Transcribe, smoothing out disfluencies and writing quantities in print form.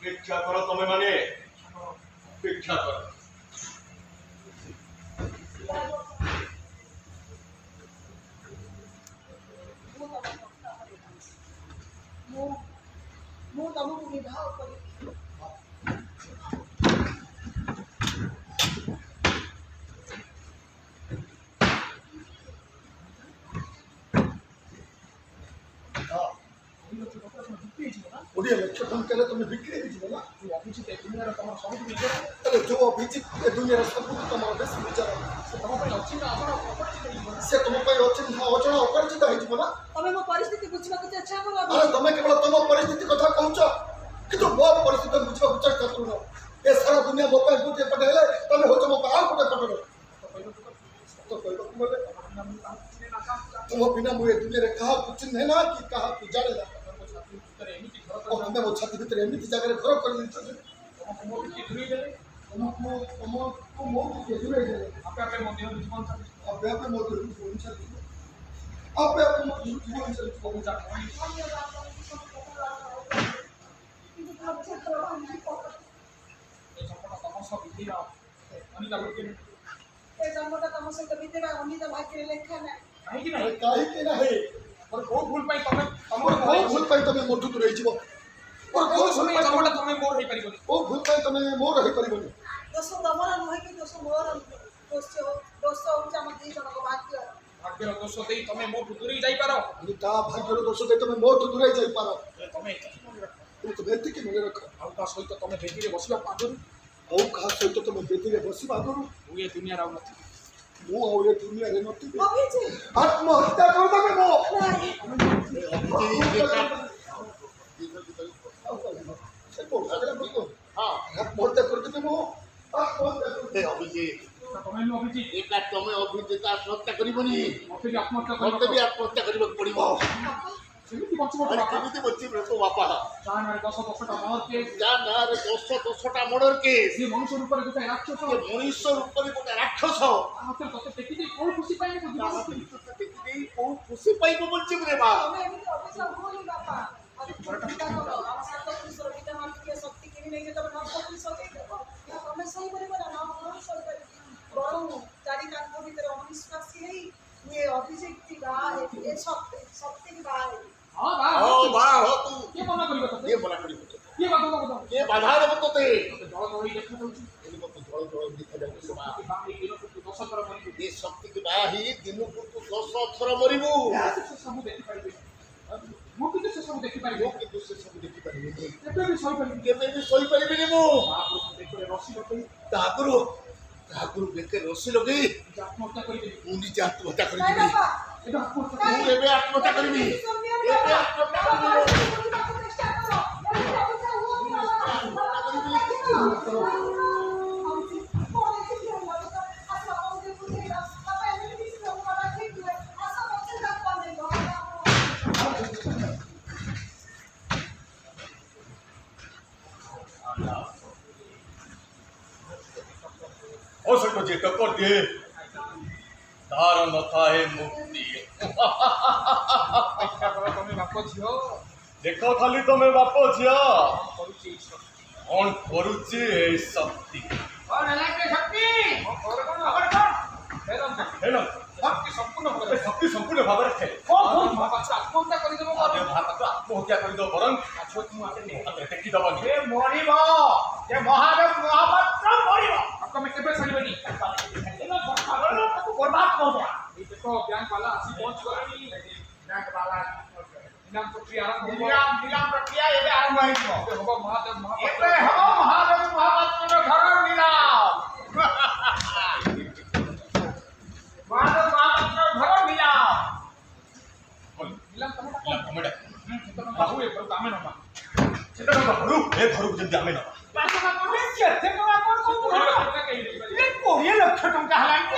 ভিক্ষা করো তুমি মানে ভিক্ষা করো। ମୁଁ ତମକୁ ବିବାହ କରିବି। कोड़े लक्ष टंका तुम बिक्री ना अभिजित दुनिया तुम सब जो अभिजित दुनिया सब तुम बेस विचार तुम अचिन्ह से तुम अचिन्ह अचल अपरिचित हो तमे मो परिस्थिति बुझवा को चेष्टा करो। अरे तुम केवल तुम परिस्थिति कथा कहूच कि मो परिस्थिति बुझा चेष्टा करूँ ए सारा दुनिया मो गोटे पटे हेले तुम हो मो आउ गोटे पटे तो तुम बिना मुझे दुनिया क्या चिन्हे ना कि क्या जाने ना तुम्हें मो छाती भीतर एमती जगह घर कर मोटू दूर तुम मोर हो पार दोष तमर नुहे कि दोष मोर दोष दोष हूँ आम दी जन भाग्य भाग्यर दोष दे तुम मोटू दूर जाइपार भाग्यर दोष दे तुम मोटू दूर जाइपार तुम तुम एतिक मन रख आउ सहित तुम बेदी बसवा आगुरी आउ क्या सहित तुम बेदी बस आगुरी ये दुनिया आउ नी मु आ दुनिया नी अभिजित आत्महत्या कर दे मो आत्महत्या कर दे मो अभिजित तुम अभिजित एका तुम अभिजित आत्महत्या करबनी मते भी आत्महत्या मते भी आत्महत्या करबा पड़िबो सेमिति बचबो अरे केमिति बच्ची तो बापा जान 10-10टा मर्डर केस जा ना रे 10-10टा मर्डर केस ये मनुष्य रूप रे गोटे राक्षस ये मनुष्य रूप रे गोटे राक्षस आते तते टेकी दे कोन खुशी पाइने को दिबो देखि को खुशी पाइबो बोलछि रे बा तमे एमिति अभिशाप होली बापा अरे चिंता करो हम सात पुरुष विद्या मान के शक्ति किनी नहीं तब नष्ट पुरुष होई देखो तमे सही करे ना ना हम सही करे बरो चारि कान भीतर अविश्वासी है ये अभिजित की बा है ये शक्ति की बा है हां बा ओ बा हो तू ये मना करिबो तते ये बना करिबो ये बात को ये बाधा देबो तते जल जल देखा जाउची एली को जल जल दिखा जाउची बा बाकी दिन को 10 थर मरिबो ये शक्ति के बाही दिन को तू 10 थर मरिबो से सब देखि पाइबे मो किते से सब देखि पाइबे लोग के दूसरे सब देखि परिबे केबे भी सही पाइबे केबे भी सही परिबे नी मो बाप रो देखले रसी लगे तागुरु बेके रसी लगे आत्महत्या करिबे मुंडी जे आत्महत्या नहीं करिबे बापा एटा आत्महत्या तू एबे आत्महत्या करिबे एबे आत्महत्या करिबे चेष्टा करो हो सको जे टक्कर दे तार न थाए मुक्ति देखा करो तुम बाप झियो देखो खाली तुम बाप झिया करूची कौन करुची ए शक्ति और एलाके शक्ति और कोन हेरम हेलो शक्ति संपूर्ण ए भाବରେ शक्ति संपूर्ण भाव रखे कोन महापात्र आत्महत्या करि देबो आदे भारत आत्महत्या कर दो बरं आछो तू आते ने आते टेकी दबनी ए मरिबो ए महादेव महापात्र मरिबो आपको केबे छाड़िबनी एनो बरखार को बर्बाद कर दो ये देखो बैंक वाला आसी पहुंच गनी बैंक वाला निलाम प्रक्रिया आरंभ हो निलाम प्रक्रिया एबे आरंभ होइबो होबो महादेव महापात्र एबे होबो महादेव महापात्र घर निलाम महादेव महापात्र घर निलाम निलाम कमेडा बाबू ए कामे नबा सेटा बाबू ए घरु जल्दी आमे ना 20 लक्ष टंका हलांके